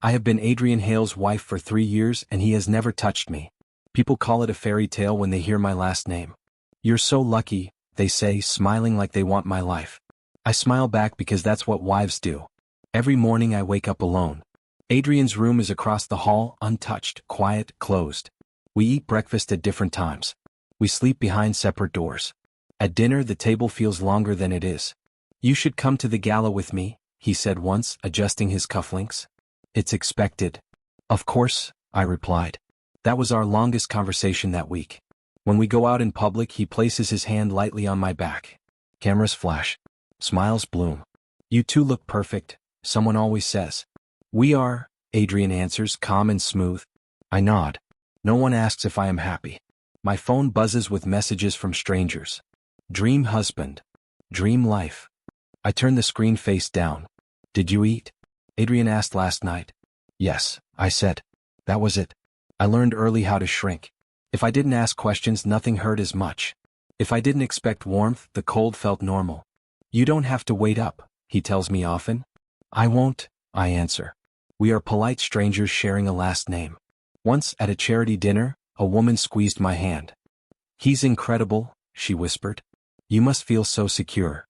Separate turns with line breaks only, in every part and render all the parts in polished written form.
I have been Adrian Hale's wife for 3 years and he has never touched me. People call it a fairy tale when they hear my last name. You're so lucky, they say, smiling like they want my life. I smile back because that's what wives do. Every morning I wake up alone. Adrian's room is across the hall, untouched, quiet, closed. We eat breakfast at different times. We sleep behind separate doors. At dinner the table feels longer than it is. You should come to the gala with me, he said once, adjusting his cufflinks. It's expected. Of course, I replied. That was our longest conversation that week. When we go out in public he places his hand lightly on my back. Cameras flash. Smiles bloom. You two look perfect, someone always says. We are, Adrian answers, calm and smooth. I nod. No one asks if I am happy. My phone buzzes with messages from strangers. Dream husband. Dream life. I turn the screen face down. Did you eat? Adrian asked last night. Yes, I said. That was it. I learned early how to shrink. If I didn't ask questions, nothing hurt as much. If I didn't expect warmth, the cold felt normal. You don't have to wait up, he tells me often. I won't, I answer. We are polite strangers sharing a last name. Once, at a charity dinner, a woman squeezed my hand. He's incredible, she whispered. You must feel so secure.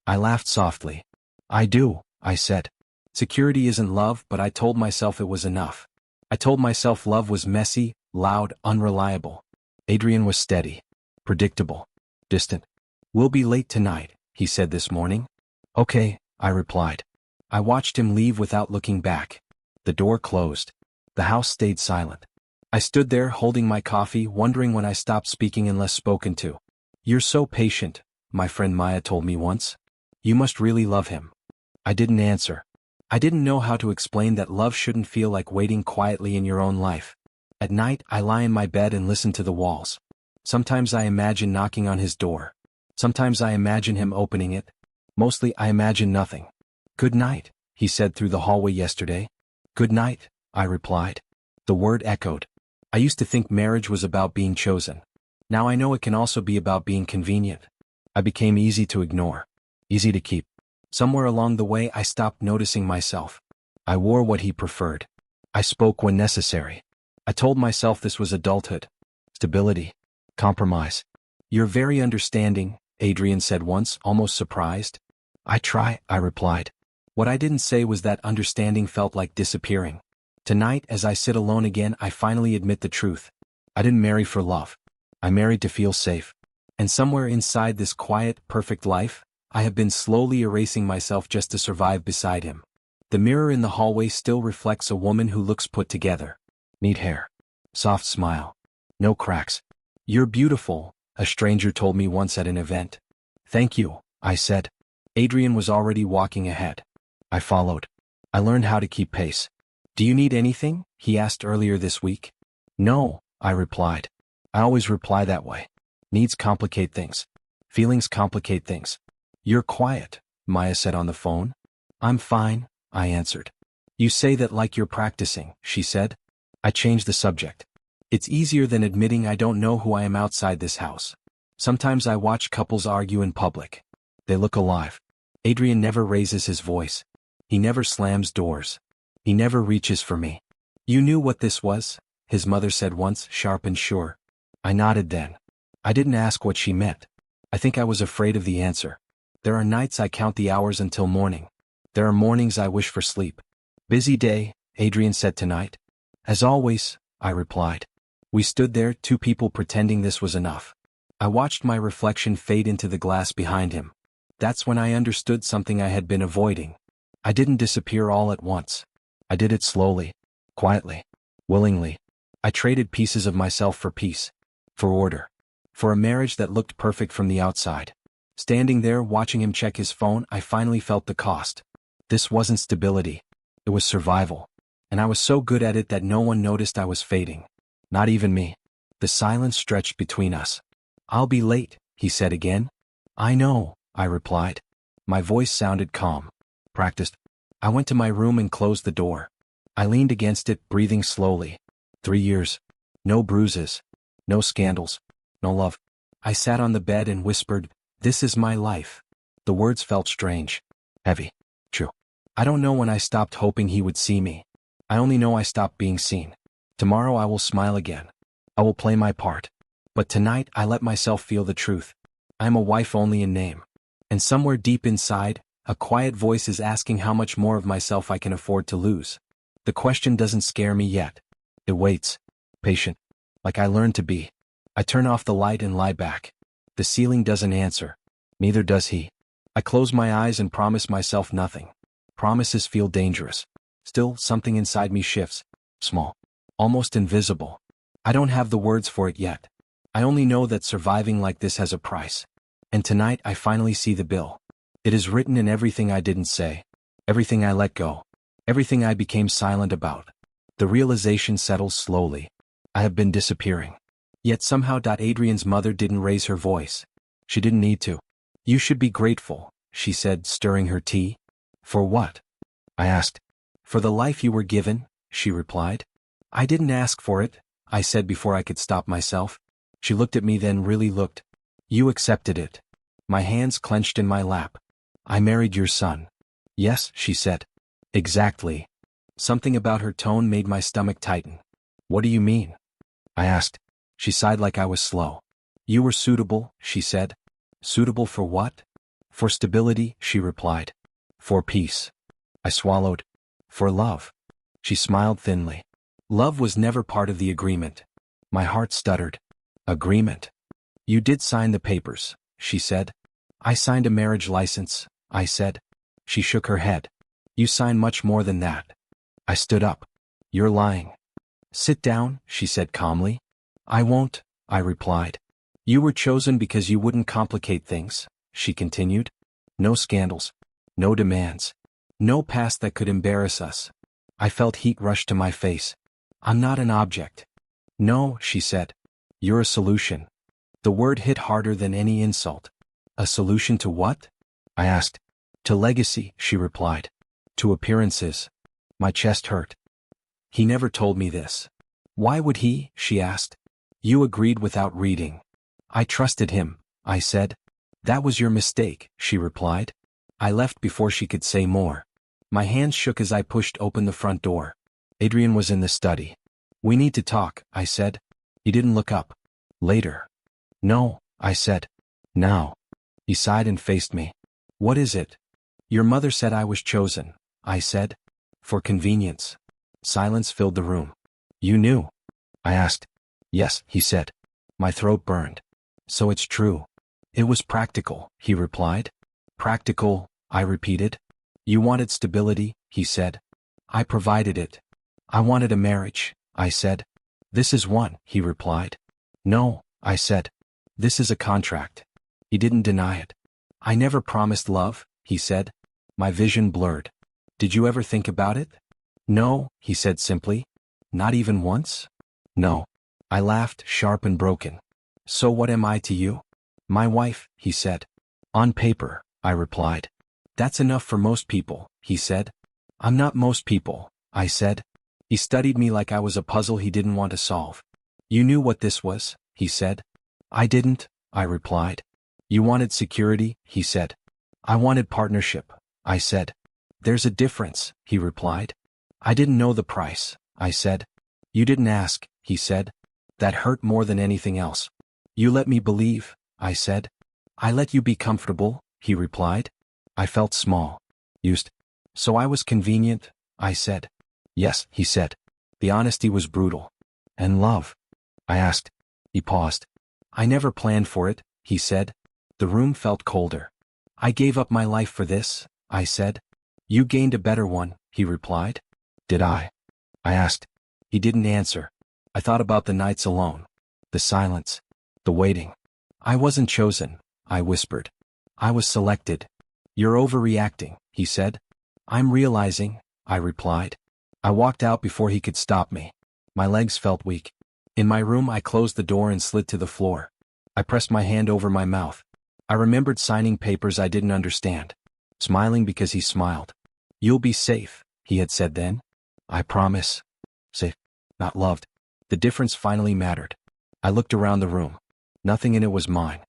I laughed softly. I do, I said. Security isn't love, but I told myself it was enough. I told myself love was messy, loud, unreliable. Adrian was steady, predictable, distant. We'll be late tonight, he said this morning. Okay, I replied. I watched him leave without looking back. The door closed. The house stayed silent. I stood there holding my coffee, wondering when I stopped speaking unless spoken to. You're so patient, my friend Maya told me once. You must really love him. I didn't answer. I didn't know how to explain that love shouldn't feel like waiting quietly in your own life. At night, I lie in my bed and listen to the walls. Sometimes I imagine knocking on his door. Sometimes I imagine him opening it. Mostly I imagine nothing. Good night, he said through the hallway yesterday. Good night, I replied. The word echoed. I used to think marriage was about being chosen. Now I know it can also be about being convenient. I became easy to ignore. Easy to keep. Somewhere along the way I stopped noticing myself. I wore what he preferred. I spoke when necessary. I told myself this was adulthood. Stability. Compromise. You're very understanding, Adrian said once, almost surprised. I try, I replied. What I didn't say was that understanding felt like disappearing. Tonight, as I sit alone again, I finally admit the truth. I didn't marry for love. I married to feel safe. And somewhere inside this quiet, perfect life, I have been slowly erasing myself just to survive beside him. The mirror in the hallway still reflects a woman who looks put together. Neat hair. Soft smile. No cracks. You're beautiful, a stranger told me once at an event. Thank you, I said. Adrian was already walking ahead. I followed. I learned how to keep pace. Do you need anything? He asked earlier this week. No, I replied. I always reply that way. Needs complicate things. Feelings complicate things. You're quiet, Maya said on the phone. I'm fine, I answered. You say that like you're practicing, she said. I changed the subject. It's easier than admitting I don't know who I am outside this house. Sometimes I watch couples argue in public. They look alive. Adrian never raises his voice. He never slams doors. He never reaches for me. You knew what this was, his mother said once, sharp and sure. I nodded then. I didn't ask what she meant. I think I was afraid of the answer. There are nights I count the hours until morning. There are mornings I wish for sleep. Busy day, Adrian said tonight. As always, I replied. We stood there, two people pretending this was enough. I watched my reflection fade into the glass behind him. That's when I understood something I had been avoiding. I didn't disappear all at once. I did it slowly, quietly, willingly. I traded pieces of myself for peace, for order, for a marriage that looked perfect from the outside. Standing there watching him check his phone, I finally felt the cost. This wasn't stability. It was survival. And I was so good at it that no one noticed I was fading. Not even me. The silence stretched between us. I'll be late, he said again. I know, I replied. My voice sounded calm. Practiced. I went to my room and closed the door. I leaned against it, breathing slowly. 3 years. No bruises. No scandals. No love. I sat on the bed and whispered, "This is my life." The words felt strange. Heavy. True. I don't know when I stopped hoping he would see me. I only know I stopped being seen. Tomorrow I will smile again. I will play my part. But tonight I let myself feel the truth. I am a wife only in name. And somewhere deep inside, a quiet voice is asking how much more of myself I can afford to lose. The question doesn't scare me yet. It waits. Patient. Like I learned to be. I turn off the light and lie back. The ceiling doesn't answer. Neither does he. I close my eyes and promise myself nothing. Promises feel dangerous. Still, something inside me shifts. Small. Almost invisible. I don't have the words for it yet. I only know that surviving like this has a price. And tonight I finally see the bill. It is written in everything I didn't say. Everything I let go. Everything I became silent about. The realization settles slowly. I have been disappearing. Yet somehow Adrian's mother didn't raise her voice. She didn't need to. You should be grateful, she said, stirring her tea. For what? I asked. For the life you were given, she replied. I didn't ask for it, I said before I could stop myself. She looked at me, then really looked. You accepted it. My hands clenched in my lap. I married your son. Yes, she said. Exactly. Something about her tone made my stomach tighten. What do you mean? I asked. She sighed like I was slow. You were suitable, she said. Suitable for what? For stability, she replied. For peace. I swallowed. For love. She smiled thinly. Love was never part of the agreement. My heart stuttered. Agreement. You did sign the papers, she said. I signed a marriage license, I said. She shook her head. You signed much more than that. I stood up. You're lying. Sit down, she said calmly. I won't, I replied. You were chosen because you wouldn't complicate things, she continued. No scandals. No demands. No past that could embarrass us. I felt heat rush to my face. I'm not an object. No, she said. You're a solution. The word hit harder than any insult. A solution to what? I asked. To legacy, she replied. To appearances. My chest hurt. He never told me this. Why would he? She asked. You agreed without reading. I trusted him, I said. That was your mistake, she replied. I left before she could say more. My hands shook as I pushed open the front door. Adrian was in the study. We need to talk, I said. He didn't look up. Later. No, I said. Now. He sighed and faced me. What is it? Your mother said I was chosen, I said. For convenience. Silence filled the room. You knew? I asked. Yes, he said. My throat burned. So it's true. It was practical, he replied. Practical, I repeated. You wanted stability, he said. I provided it. I wanted a marriage, I said. This is one, he replied. No, I said. This is a contract. He didn't deny it. I never promised love, he said. My vision blurred. Did you ever think about it? No, he said simply. Not even once? No. I laughed, sharp and broken. So what am I to you? My wife, he said. On paper, I replied. That's enough for most people, he said. I'm not most people, I said. He studied me like I was a puzzle he didn't want to solve. You knew what this was, he said. I didn't, I replied. You wanted security, he said. I wanted partnership, I said. There's a difference, he replied. I didn't know the price, I said. You didn't ask, he said. That hurt more than anything else. You let me believe, I said. I let you be comfortable, he replied. I felt small. Used. So I was convenient, I said. Yes, he said. The honesty was brutal. And love? I asked. He paused. I never planned for it, he said. The room felt colder. I gave up my life for this, I said. You gained a better one, he replied. Did I? I asked. He didn't answer. I thought about the nights alone. The silence. The waiting. I wasn't chosen, I whispered. I was selected. You're overreacting, he said. I'm realizing, I replied. I walked out before he could stop me. My legs felt weak. In my room I closed the door and slid to the floor. I pressed my hand over my mouth. I remembered signing papers I didn't understand. Smiling because he smiled. You'll be safe, he had said then. I promise. Safe. Not loved. The difference finally mattered. I looked around the room. Nothing in it was mine.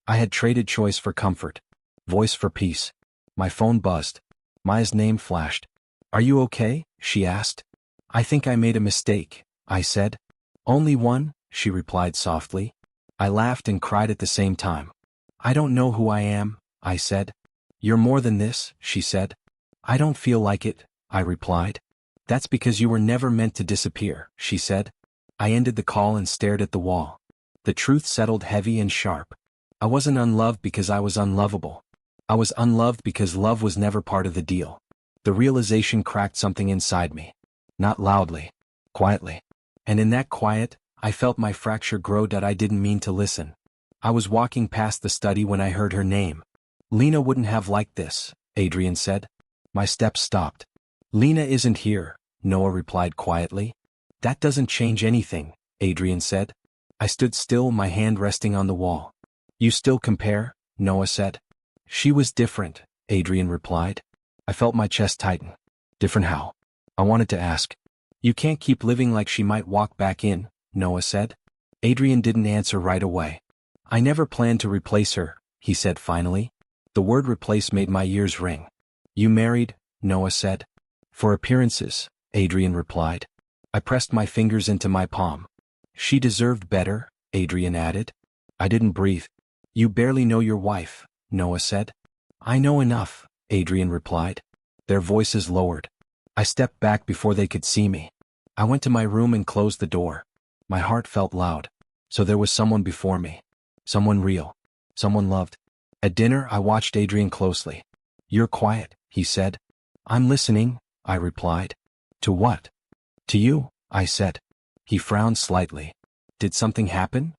I had traded choice for comfort. Voice for peace. My phone buzzed. Maya's name flashed. Are you okay? She asked. I think I made a mistake, I said. Only one, she replied softly. I laughed and cried at the same time. I don't know who I am, I said. You're more than this, she said. I don't feel like it, I replied. That's because you were never meant to disappear, she said. I ended the call and stared at the wall. The truth settled heavy and sharp. I wasn't unloved because I was unlovable. I was unloved because love was never part of the deal. The realization cracked something inside me. Not loudly, quietly. And in that quiet, I felt my fracture grow that I didn't mean to listen. I was walking past the study when I heard her name. Lena wouldn't have liked this, Adrian said. My steps stopped. Lena isn't here, Noah replied quietly. That doesn't change anything, Adrian said. I stood still, my hand resting on the wall. You still compare, Noah said. She was different, Adrian replied. I felt my chest tighten. Different how? I wanted to ask. You can't keep living like she might walk back in, Noah said. Adrian didn't answer right away. I never planned to replace her, he said finally. The word replace made my ears ring. You married, Noah said. For appearances, Adrian replied. I pressed my fingers into my palm. She deserved better, Adrian added. I didn't breathe. You barely know your wife, Noah said. I know enough, Adrian replied. Their voices lowered. I stepped back before they could see me. I went to my room and closed the door. My heart felt loud. So there was someone before me. Someone real. Someone loved. At dinner, I watched Adrian closely. You're quiet, he said. I'm listening, I replied. To what? To you, I said. He frowned slightly. Did something happen?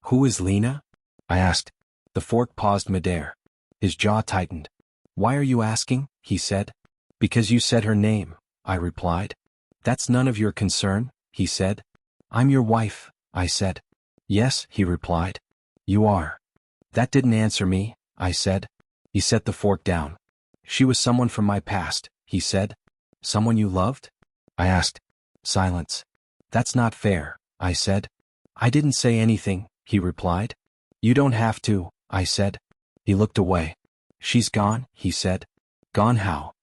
Who is Lena? I asked. The fork paused midair. His jaw tightened. Why are you asking? He said. Because you said her name, I replied. That's none of your concern, he said. I'm your wife, I said. Yes, he replied. You are. That didn't answer me, I said. He set the fork down. She was someone from my past, he said. Someone you loved? I asked. Silence. That's not fair, I said. I didn't say anything, he replied. You don't have to, I said. He looked away. She's gone, he said. Gone how?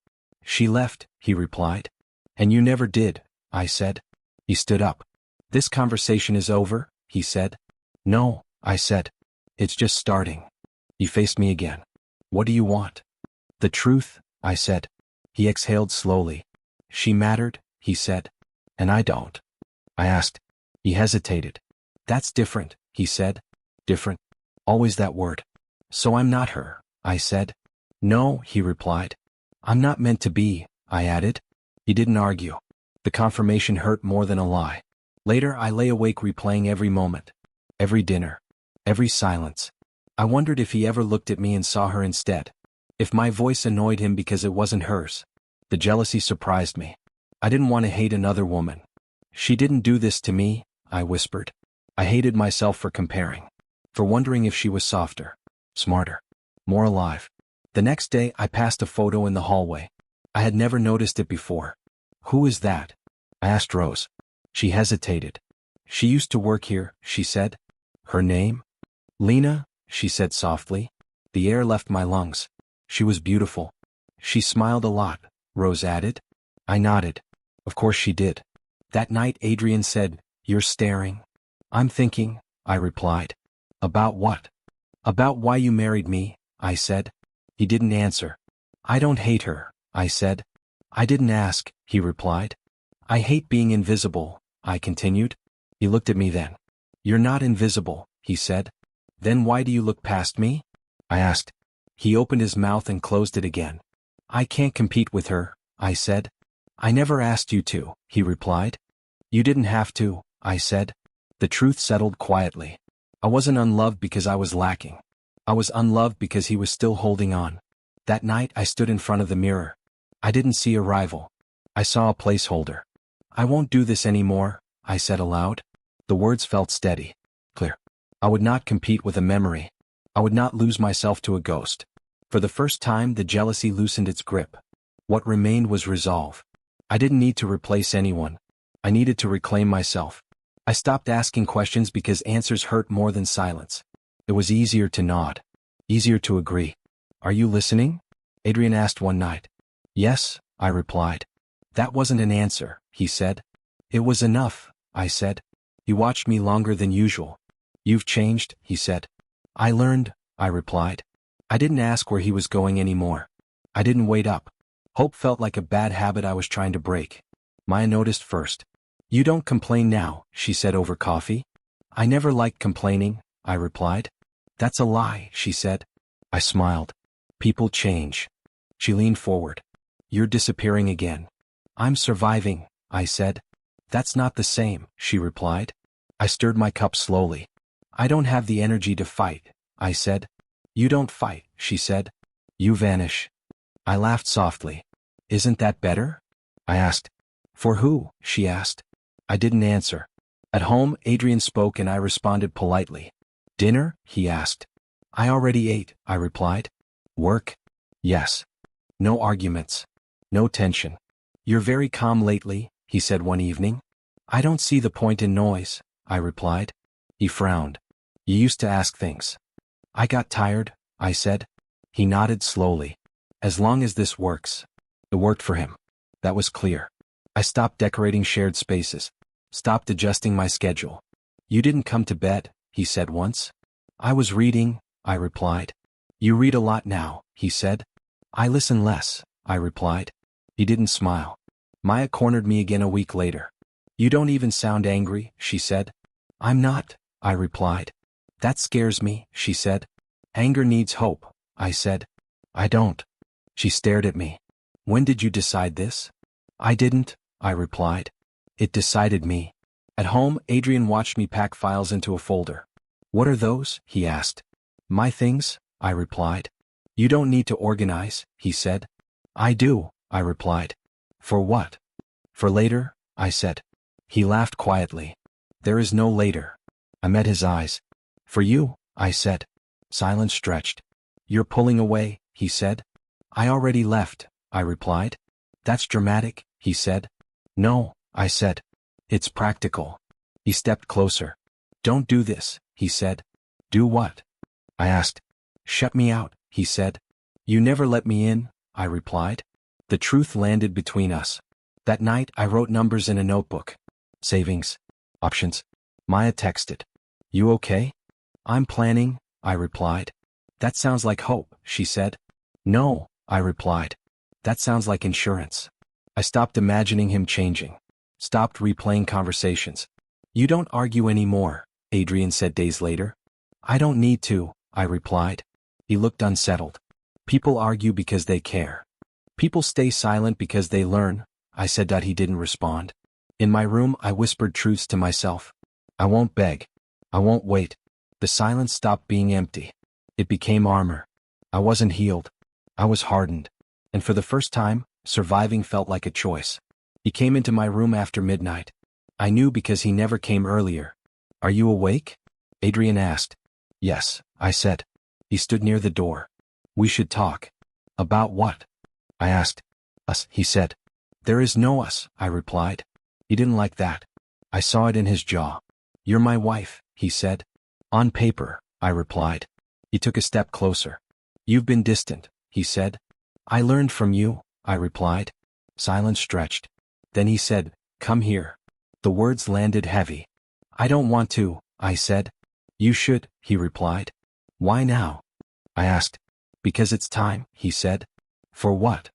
She left, he replied. And you never did, I said. He stood up. This conversation is over, he said. No, I said. It's just starting. He faced me again. What do you want? The truth, I said. He exhaled slowly. She mattered, he said. And I don't. I asked. He hesitated. That's different, he said. Different. Always that word. So I'm not her, I said. No, he replied. I'm not meant to be, I added. He didn't argue. The confirmation hurt more than a lie. Later I lay awake replaying every moment. Every dinner. Every silence. I wondered if he ever looked at me and saw her instead. If my voice annoyed him because it wasn't hers. The jealousy surprised me. I didn't want to hate another woman. She didn't do this to me, I whispered. I hated myself for comparing. For wondering if she was softer, smarter, more alive. The next day I passed a photo in the hallway. I had never noticed it before. Who is that? I asked Rose. She hesitated. She used to work here, she said. Her name? Lena, she said softly. The air left my lungs. She was beautiful. She smiled a lot, Rose added. I nodded. Of course she did. That night Adrian said, You're staring. I'm thinking, I replied. About what? About why you married me, I said. He didn't answer. I don't hate her, I said. I didn't ask, he replied. I hate being invisible, I continued. He looked at me then. You're not invisible, he said. Then why do you look past me? I asked. He opened his mouth and closed it again. I can't compete with her, I said. I never asked you to, he replied. You didn't have to, I said. The truth settled quietly. I wasn't unloved because I was lacking. I was unloved because he was still holding on. That night I stood in front of the mirror. I didn't see a rival. I saw a placeholder. I won't do this anymore, I said aloud. The words felt steady, clear. I would not compete with a memory. I would not lose myself to a ghost. For the first time the jealousy loosened its grip. What remained was resolve. I didn't need to replace anyone. I needed to reclaim myself. I stopped asking questions because answers hurt more than silence. It was easier to nod. Easier to agree. Are you listening? Adrian asked one night. Yes, I replied. That wasn't an answer, he said. It was enough, I said. He watched me longer than usual. You've changed, he said. I learned, I replied. I didn't ask where he was going anymore. I didn't wait up. Hope felt like a bad habit I was trying to break. Maya noticed first. You don't complain now, she said over coffee. I never liked complaining, I replied. That's a lie, she said. I smiled. People change. She leaned forward. You're disappearing again. I'm surviving, I said. That's not the same, she replied. I stirred my cup slowly. I don't have the energy to fight, I said. You don't fight, she said. You vanish. I laughed softly. Isn't that better? I asked. For who? She asked. I didn't answer. At home, Adrian spoke and I responded politely. Dinner? He asked. I already ate, I replied. Work? Yes. No arguments. No tension. You're very calm lately, he said one evening. I don't see the point in noise, I replied. He frowned. You used to ask things. I got tired, I said. He nodded slowly. As long as this works. It worked for him. That was clear. I stopped decorating shared spaces. Stopped adjusting my schedule. You didn't come to bed, he said once. I was reading, I replied. You read a lot now, he said. I listen less, I replied. He didn't smile. Maya cornered me again a week later. You don't even sound angry, she said. I'm not, I replied. That scares me, she said. Anger needs hope, I said. I don't. She stared at me. When did you decide this? I didn't, I replied. It decided me. At home, Adrian watched me pack files into a folder. What are those? He asked. My things, I replied. You don't need to organize, he said. I do, I replied. For what? For later, I said. He laughed quietly. There is no later. I met his eyes. For you, I said. Silence stretched. You're pulling away, he said. I already left, I replied. That's dramatic, he said. No, I said. It's practical. He stepped closer. Don't do this, he said. Do what? I asked. Shut me out, he said. You never let me in, I replied. The truth landed between us. That night I wrote numbers in a notebook. Savings. Options. Maya texted. You okay? I'm planning, I replied. That sounds like hope, she said. No, I replied. That sounds like insurance. I stopped imagining him changing. Stopped replaying conversations. You don't argue anymore, Adrian said days later. I don't need to, I replied. He looked unsettled. People argue because they care. People stay silent because they learn, I said. He didn't respond. In my room, I whispered truths to myself. I won't beg. I won't wait. The silence stopped being empty. It became armor. I wasn't healed. I was hardened. And for the first time, surviving felt like a choice. He came into my room after midnight. I knew because he never came earlier. Are you awake? Adrian asked. Yes, I said. He stood near the door. We should talk. About what? I asked. Us, he said. There is no us, I replied. He didn't like that. I saw it in his jaw. You're my wife, he said. On paper, I replied. He took a step closer. You've been distant, he said. I learned from you, I replied. Silence stretched. Then he said, come here. The words landed heavy. I don't want to, I said. You should, he replied. Why now? I asked. Because it's time, he said. For what?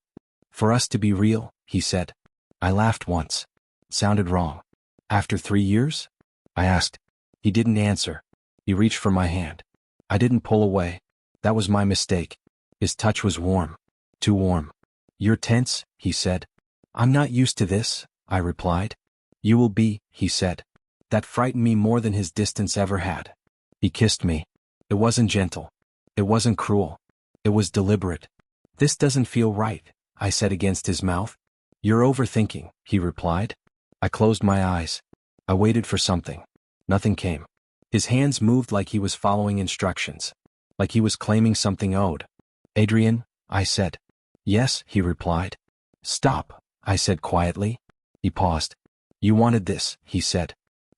For us to be real, he said. I laughed once. It sounded wrong. After 3 years? I asked. He didn't answer. He reached for my hand. I didn't pull away. That was my mistake. His touch was warm. Too warm. You're tense, he said. I'm not used to this, I replied. You will be, he said. That frightened me more than his distance ever had. He kissed me. It wasn't gentle. It wasn't cruel. It was deliberate. This doesn't feel right, I said against his mouth. You're overthinking, he replied. I closed my eyes. I waited for something. Nothing came. His hands moved like he was following instructions. Like he was claiming something owed. Adrian, I said. Yes, he replied. Stop, I said quietly. He paused. You wanted this, he said.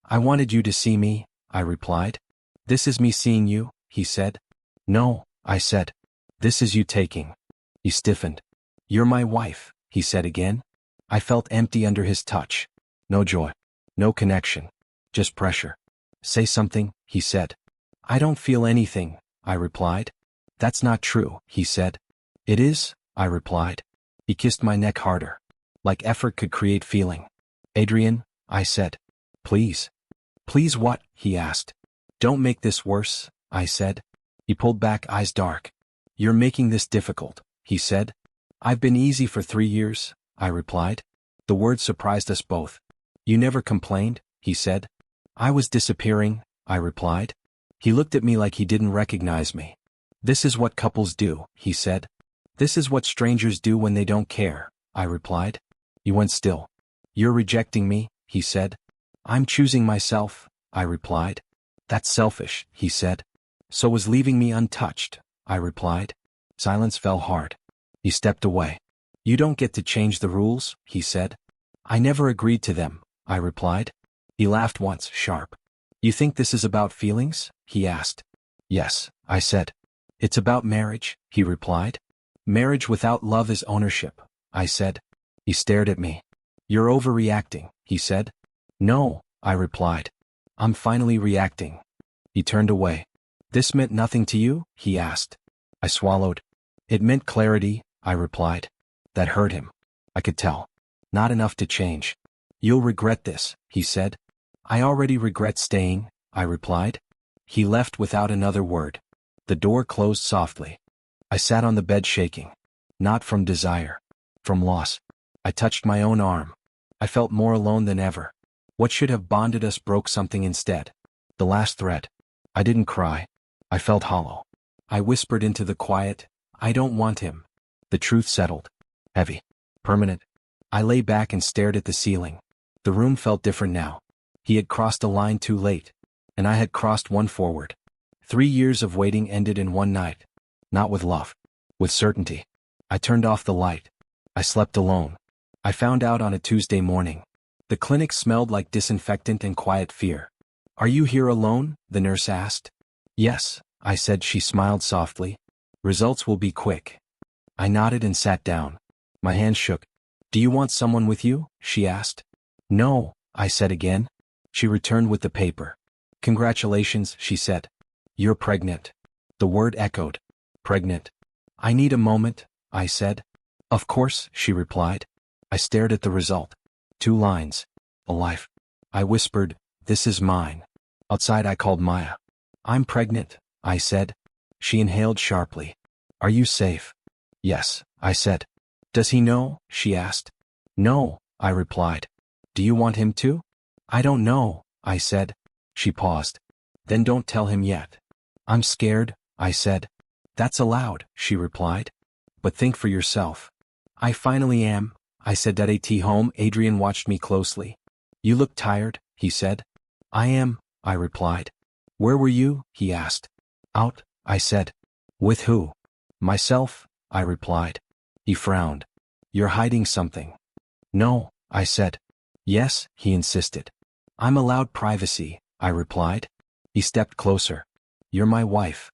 I wanted you to see me, I replied. This is me seeing you, he said. No, I said. This is you taking. He stiffened. You're my wife, he said again. I felt empty under his touch. No joy. No connection. Just pressure. Say something, he said. I don't feel anything, I replied. That's not true, he said. It is, I replied. He kissed my neck harder. Like effort could create feeling. Adrian, I said. Please. Please what? He asked. Don't make this worse, I said. He pulled back, eyes dark. You're making this difficult, he said. I've been easy for 3 years, I replied. The words surprised us both. You never complained, he said. I was disappearing, I replied. He looked at me like he didn't recognize me. This is what couples do, he said. This is what strangers do when they don't care, I replied. He went still. You're rejecting me, he said. I'm choosing myself, I replied. That's selfish, he said. So was leaving me untouched, I replied. Silence fell hard. He stepped away. You don't get to change the rules, he said. I never agreed to them, I replied. He laughed once, sharp. You think this is about feelings? He asked. Yes, I said. It's about marriage, he replied. Marriage without love is ownership, I said. He stared at me. You're overreacting, he said. No, I replied. I'm finally reacting. He turned away. This meant nothing to you? He asked. I swallowed. It meant clarity, I replied. That hurt him. I could tell. Not enough to change. You'll regret this, he said. I already regret staying, I replied. He left without another word. The door closed softly. I sat on the bed shaking. Not from desire. From loss. I touched my own arm. I felt more alone than ever. What should have bonded us broke something instead. The last thread. I didn't cry. I felt hollow. I whispered into the quiet, I don't want him. The truth settled. Heavy. Permanent. I lay back and stared at the ceiling. The room felt different now. He had crossed a line too late. And I had crossed one forward. 3 years of waiting ended in one night. Not with love. With certainty. I turned off the light. I slept alone. I found out on a Tuesday morning. The clinic smelled like disinfectant and quiet fear. Are you here alone? The nurse asked. Yes, I said. She smiled softly. Results will be quick. I nodded and sat down. My hands shook. Do you want someone with you? She asked. No, I said again. She returned with the paper. Congratulations, she said. You're pregnant. The word echoed. Pregnant. I need a moment, I said. Of course, she replied. I stared at the result. 2 lines. A life. I whispered, this is mine. Outside I called Maya. I'm pregnant, I said. She inhaled sharply. Are you safe? Yes, I said. Does he know? She asked. No, I replied. Do you want him to? I don't know, I said. She paused. Then don't tell him yet. I'm scared, I said. That's allowed, she replied. But think for yourself. I finally am, I said. At home, Adrian watched me closely. You look tired, he said. I am, I replied. Where were you? He asked. Out, I said. With who? Myself, I replied. He frowned. You're hiding something. No, I said. Yes, he insisted. I'm allowed privacy, I replied. He stepped closer. You're my wife.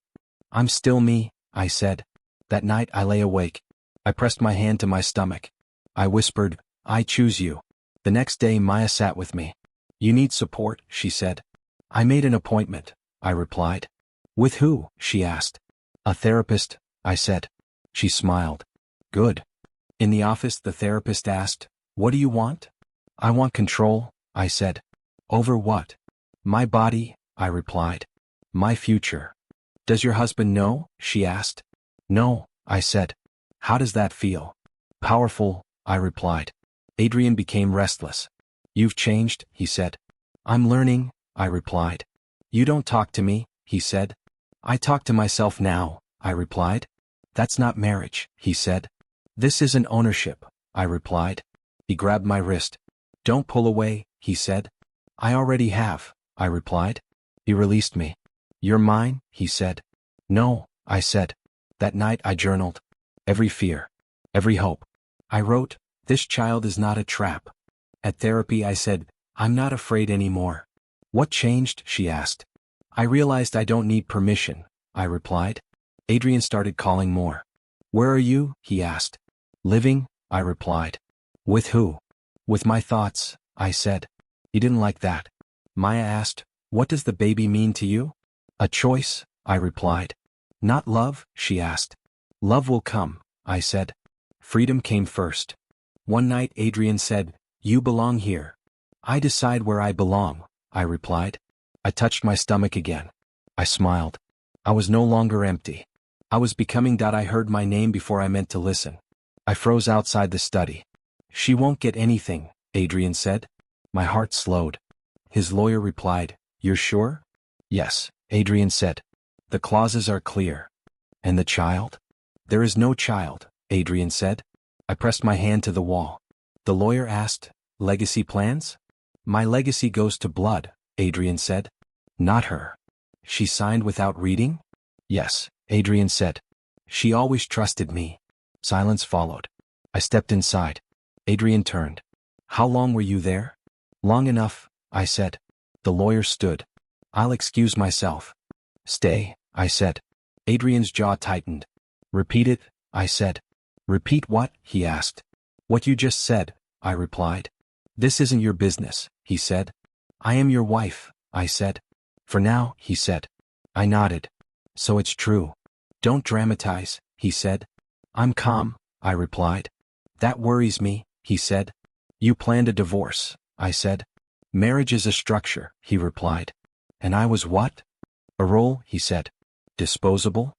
I'm still me, I said. That night I lay awake. I pressed my hand to my stomach. I whispered, I choose you. The next day Maya sat with me. You need support, she said. I made an appointment, I replied. With who? She asked. A therapist, I said. She smiled. Good. In the office the therapist asked, what do you want? I want control, I said. Over what? My body, I replied. My future. Does your husband know? She asked. No, I said. How does that feel? Powerful, I replied. Adrian became restless. You've changed, he said. I'm learning, I replied. You don't talk to me, he said. I talk to myself now, I replied. That's not marriage, he said. This isn't ownership, I replied. He grabbed my wrist. Don't pull away, he said. I already have, I replied. He released me. You're mine, he said. No, I said. That night I journaled. Every fear. Every hope. I wrote, this child is not a trap. At therapy I said, I'm not afraid anymore. What changed? She asked. I realized I don't need permission, I replied. Adrian started calling more. Where are you? He asked. Living, I replied. With who? With my thoughts, I said. He didn't like that. Maya asked, "What does the baby mean to you?" "A choice," I replied. "Not love?" she asked. "Love will come," I said. Freedom came first. One night Adrian said, "You belong here." "I decide where I belong," I replied. I touched my stomach again. I smiled. I was no longer empty. I was becoming. I heard my name before I meant to listen. I froze outside the study. "She won't get anything," Adrian said. My heart slowed. His lawyer replied, "You're sure?" "Yes," Adrian said. "The clauses are clear." "And the child?" "There is no child," Adrian said. I pressed my hand to the wall. The lawyer asked, "Legacy plans?" "My legacy goes to blood," Adrian said. "Not her." "She signed without reading?" "Yes," Adrian said. "She always trusted me." Silence followed. I stepped inside. Adrian turned. "How long were you there?" "Long enough," I said. The lawyer stood. "I'll excuse myself." "Stay," I said. Adrian's jaw tightened. "Repeat it," I said. "Repeat what?" he asked. "What you just said," I replied. "This isn't your business," he said. "I am your wife," I said. "For now," he said. I nodded. "So it's true." "Don't dramatize," he said. "I'm calm," I replied. "That worries me," he said. "You planned a divorce," I said. "Marriage is a structure," he replied. "And I was what?" "A role," he said. "Disposable?"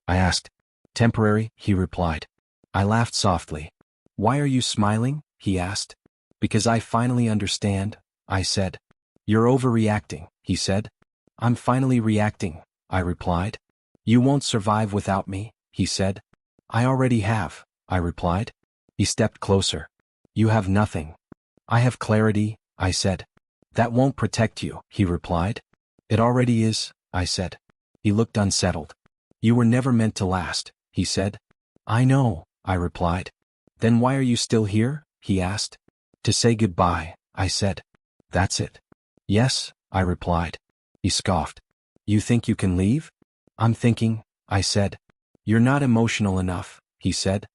I asked. "Temporary," he replied. I laughed softly. "Why are you smiling?" he asked. "Because I finally understand," I said. "You're overreacting," he said. "I'm finally reacting," I replied. "You won't survive without me," he said. "I already have," I replied. He stepped closer. "You have nothing." "I have clarity," I said. "That won't protect you," he replied. "It already is," I said. He looked unsettled. "You were never meant to last," he said. "I know," I replied. "Then why are you still here?" he asked. "To say goodbye," I said. "That's it?" "Yes," I replied. He scoffed. "You think you can leave?" "I'm thinking," I said. "You're not emotional enough," he said.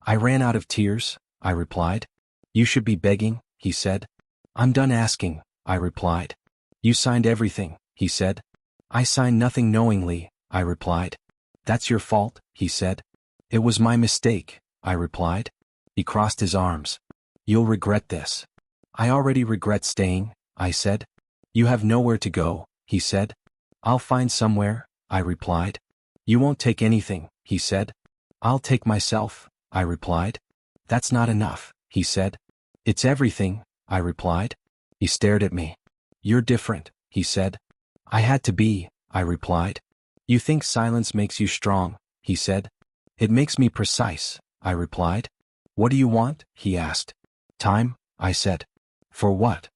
I ran out of tears, I replied. "You should be begging," he said. "I'm done asking," I replied. "You signed everything," he said. "I signed nothing knowingly," I replied. "That's your fault," he said. "It was my mistake," I replied. He crossed his arms. "You'll regret this." "I already regret staying," I said. "You have nowhere to go," he said. "I'll find somewhere," I replied. "You won't take anything," he said. "I'll take myself," I replied. "That's not enough," he said. "It's everything," I replied. He stared at me. "You're different," he said. "I had to be," I replied. "You think silence makes you strong," he said. "It makes me precise," I replied. "What do you want?" he asked. "Time," I said. "For what?"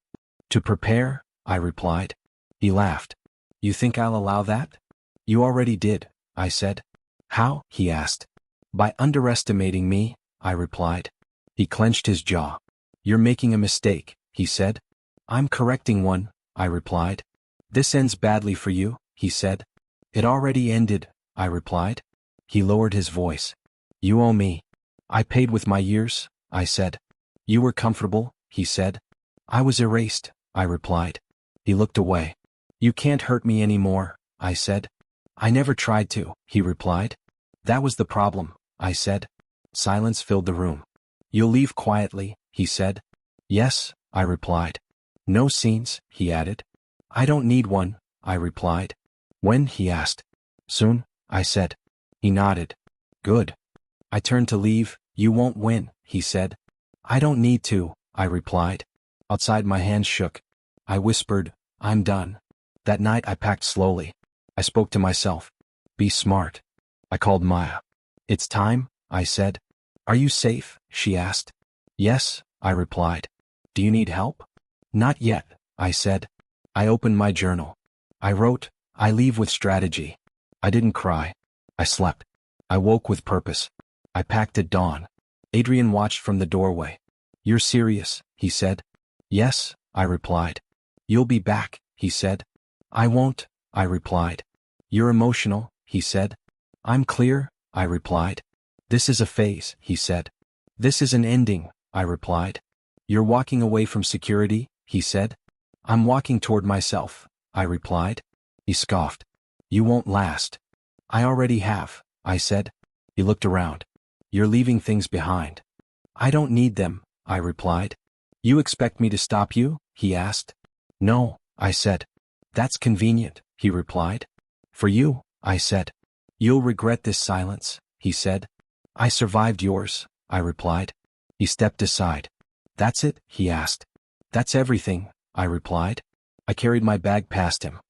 "To prepare," I replied. He laughed. "You think I'll allow that?" "You already did," I said. "How?" he asked. "By underestimating me," I replied. He clenched his jaw. "You're making a mistake," he said. "I'm correcting one," I replied. "This ends badly for you," he said. "It already ended," I replied. He lowered his voice. "You owe me." "I paid with my years," I said. "You were comfortable," he said. "I was erased," I replied. He looked away. "You can't hurt me anymore," I said. "I never tried to," he replied. "That was the problem," I said. Silence filled the room. "You'll leave quietly," he said. "Yes," I replied. "No scenes," he added. "I don't need one," I replied. "When?" he asked. "Soon," I said. He nodded. "Good." I turned to leave. "You won't win," he said. "I don't need to," I replied. Outside my hands shook. I whispered, "I'm done." That night I packed slowly. I spoke to myself. "Be smart." I called Maya. "It's time," I said. "Are you safe?" she asked. "Yes," I replied. "Do you need help?" "Not yet," I said. I opened my journal. I wrote, "I leave with strategy." I didn't cry. I slept. I woke with purpose. I packed at dawn. Adrian watched from the doorway. "You're serious," he said. "Yes," I replied. "You'll be back," he said. "I won't," I replied. "You're emotional," he said. "I'm clear," I replied. "This is a phase," he said. "This is an ending," I replied. "You're walking away from security," he said. I'm walking toward myself, I replied. He scoffed. You won't last. I already have, I said. He looked around. You're leaving things behind. I don't need them, I replied. You expect me to stop you? He asked. No, I said. That's convenient, he replied. For you, I said. You'll regret this silence, he said. I survived yours, I replied. He stepped aside. That's it, he asked. That's everything, I replied. I carried my bag past him.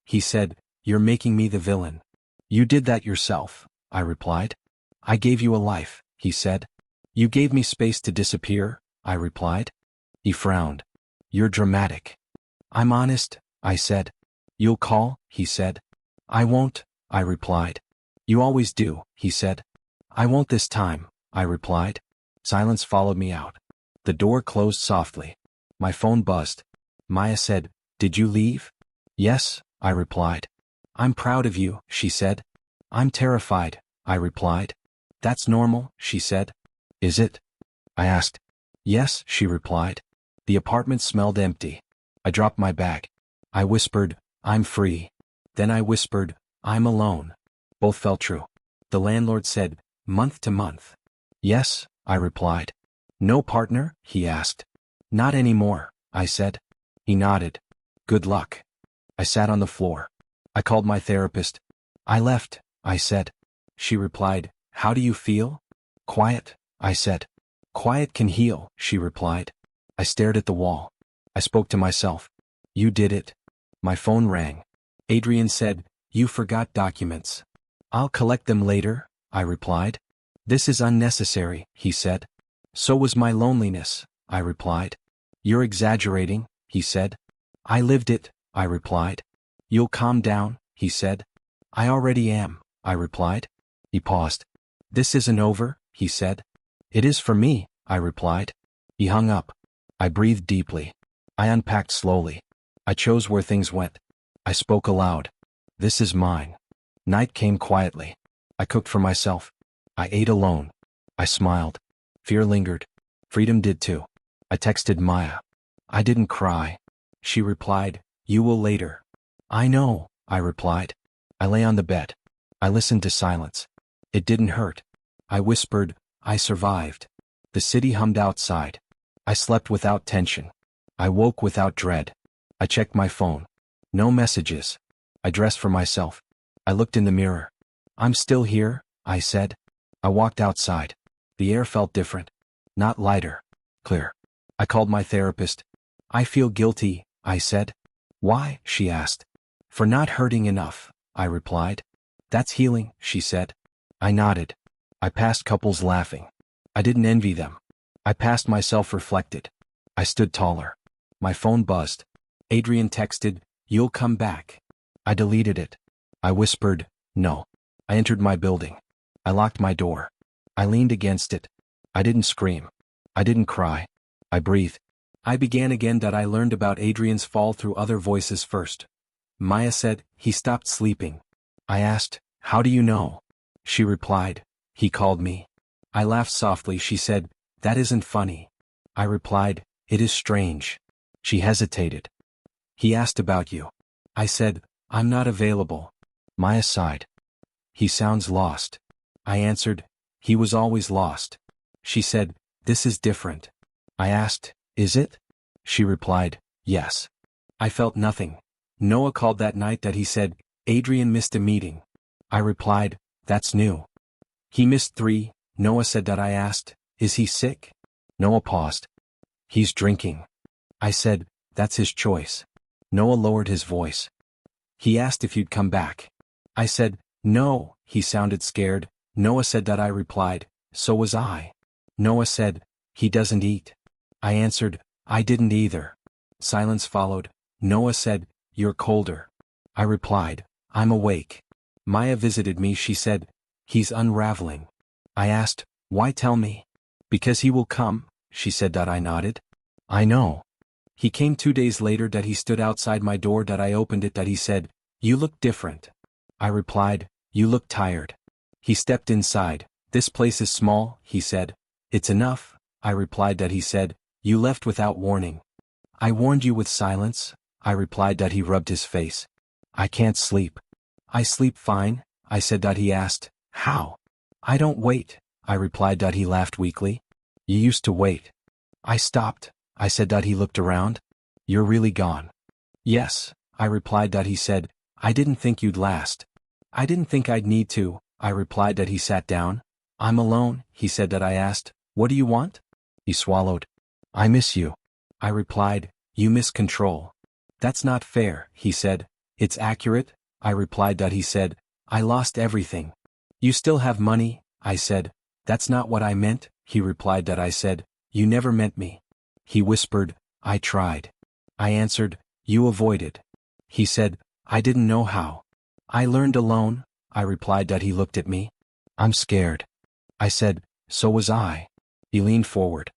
He said, You're making me the villain. You did that yourself, I replied. I gave you a life, he said. You gave me space to disappear, I replied. He frowned. You're dramatic. I'm honest, I said. You'll call, he said. I won't, I replied. You always do, he said. I won't this time, I replied. Silence followed me out. The door closed softly. My phone buzzed. Maya said, Did you leave? Yes, I replied. I'm proud of you, she said. I'm terrified, I replied. That's normal, she said. Is it? I asked. Yes, she replied. The apartment smelled empty. I dropped my bag. I whispered, I'm free. Then I whispered, I'm alone. Both felt true. The landlord said, Month to month. Yes, I replied. No partner? He asked. Not anymore, I said. He nodded. Good luck. I sat on the floor. I called my therapist. I left, I said. She replied, How do you feel? Quiet, I said. Quiet can heal, she replied. I stared at the wall. I spoke to myself. You did it. My phone rang. Adrian said, You forgot documents. I'll collect them later, I replied. This is unnecessary, he said. So was my loneliness, I replied. You're exaggerating, he said. I lived it, I replied. You'll calm down, he said. I already am, I replied. He paused. This isn't over, he said. It is for me, I replied. He hung up. I breathed deeply. I unpacked slowly. I chose where things went. I spoke aloud. This is mine. Night came quietly. I cooked for myself. I ate alone. I smiled. Fear lingered. Freedom did too. I texted Maya. I didn't cry. She replied, You will later. I know, I replied. I lay on the bed. I listened to silence. It didn't hurt. I whispered, I survived. The city hummed outside. I slept without tension. I woke without dread. I checked my phone. No messages. I dressed for myself. I looked in the mirror. I'm still here, I said. I walked outside. The air felt different. Not lighter. Clear. I called my therapist. I feel guilty, I said. Why? She asked. For not hurting enough, I replied. That's healing, she said. I nodded. I passed couples laughing. I didn't envy them. I passed myself reflected. I stood taller. My phone buzzed. Adrian texted, You'll come back. I deleted it. I whispered, No. I entered my building. I locked my door. I leaned against it. I didn't scream. I didn't cry. I breathed. I began again that I learned about Adrian's fall through other voices first. Maya said, He stopped sleeping. I asked, How do you know? She replied, He called me. I laughed softly. She said, That isn't funny. I replied, It is strange. She hesitated. He asked about you. I said, I'm not available. Maya sighed. He sounds lost. I answered, He was always lost. She said, This is different. I asked, Is it? She replied, Yes. I felt nothing. Noah called that night that he said, Adrian missed a meeting. I replied, That's new. He missed 3. Noah said that. I asked, Is he sick? Noah paused. He's drinking. I said, That's his choice. Noah lowered his voice. He asked if you'd come back. I said, No. He sounded scared. Noah said that. I replied, So was I. Noah said, He doesn't eat. I answered, I didn't either. Silence followed. Noah said, You're colder. I replied, I'm awake. Maya visited me. She said, He's unraveling. I asked, Why tell me? Because he will come, she said. That I nodded. I know. He came 2 days later. That he stood outside my door. That I opened it. That he said, You look different. I replied, You look tired. He stepped inside. This place is small, he said. It's enough, I replied. That he said, You left without warning. I warned you with silence, I replied that he rubbed his face. I can't sleep. I sleep fine, I said that he asked, how? I don't wait, I replied that he laughed weakly. You used to wait. I stopped, I said that he looked around. You're really gone. Yes, I replied that he said, I didn't think you'd last. I didn't think I'd need to, I replied that he sat down. I'm alone, he said that I asked, what do you want? He swallowed. I miss you. I replied, you miss control. That's not fair, he said. It's accurate, I replied that he said, I lost everything. You still have money, I said. That's not what I meant, he replied that I said, you never meant me. He whispered, I tried. I answered, you avoided. He said, I didn't know how. I learned alone, I replied that he looked at me. I'm scared. I said, so was I. He leaned forward.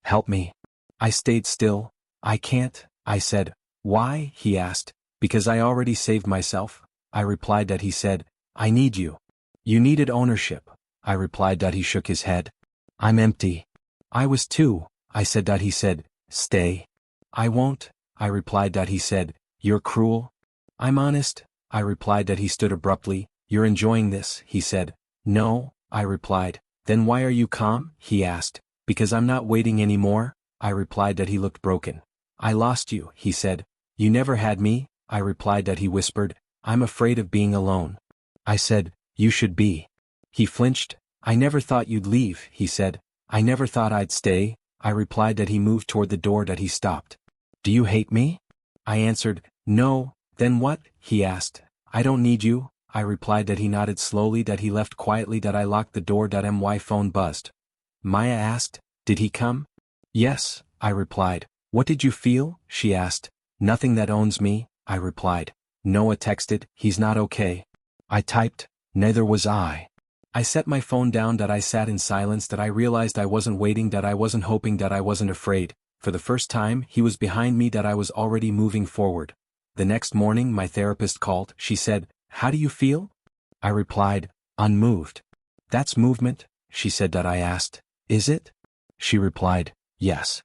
Help me. I stayed still. I can't, I said. Why? He asked. Because I already saved myself, I replied that he said, I need you. You needed ownership, I replied that he shook his head. I'm empty. I was too, I said that he said, stay. I won't, I replied that he said, you're cruel. I'm honest, I replied that he stood abruptly. You're enjoying this, he said. No, I replied. Then why are you calm? He asked. Because I'm not waiting anymore, I replied that he looked broken. I lost you, he said. You never had me, I replied that he whispered. I'm afraid of being alone. I said, you should be. He flinched. I never thought you'd leave, he said. I never thought I'd stay, I replied that he moved toward the door that he stopped. Do you hate me? I answered, no, then what? He asked. I don't need you, I replied that he nodded slowly that he left quietly that I locked the door that my phone buzzed. Maya asked, did he come? Yes, I replied. What did you feel? She asked. Nothing that owns me, I replied. Noah texted, he's not okay. I typed, neither was I. I set my phone down that I sat in silence that I realized I wasn't waiting that I wasn't hoping that I wasn't afraid. For the first time he was behind me that I was already moving forward. The next morning my therapist called, she said, how do you feel? I replied, unmoved. That's movement, she said that I asked, is it? She replied, yes.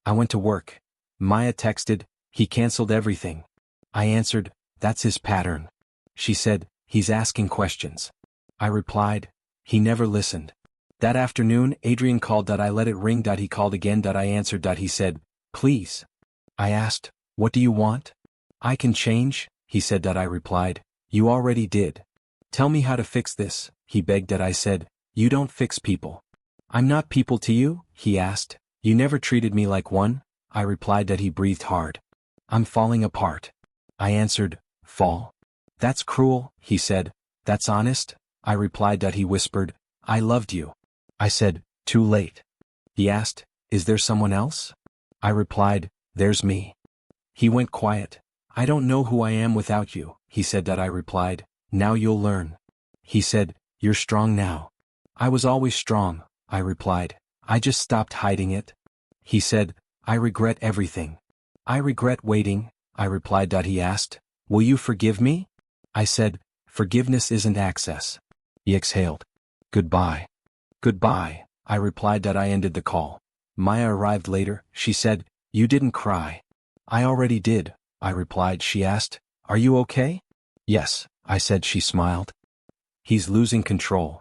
I went to work. Maya texted, he canceled everything. I answered, that's his pattern. She said, he's asking questions. I replied, he never listened. That afternoon Adrian called that I let it ring that he called again that I answered that he said, please. I asked, what do you want? I can change, he said that I replied, you already did. Tell me how to fix this, he begged that I said, you don't fix people. I'm not people to you, he asked, you never treated me like one, I replied that he breathed hard. I'm falling apart. I answered, fall. That's cruel, he said. That's honest, I replied that he whispered, I loved you. I said, too late. He asked, is there someone else? I replied, there's me. He went quiet. I don't know who I am without you, he said that I replied, now you'll learn. He said, you're strong now. I was always strong, I replied. I just stopped hiding it. He said, I regret everything. I regret waiting, I replied that he asked, will you forgive me? I said, forgiveness isn't access. He exhaled. Goodbye. Goodbye, I replied that I ended the call. Maya arrived later, she said, you didn't cry. I already did, I replied. She asked, are you okay? Yes, I said. She smiled. He's losing control.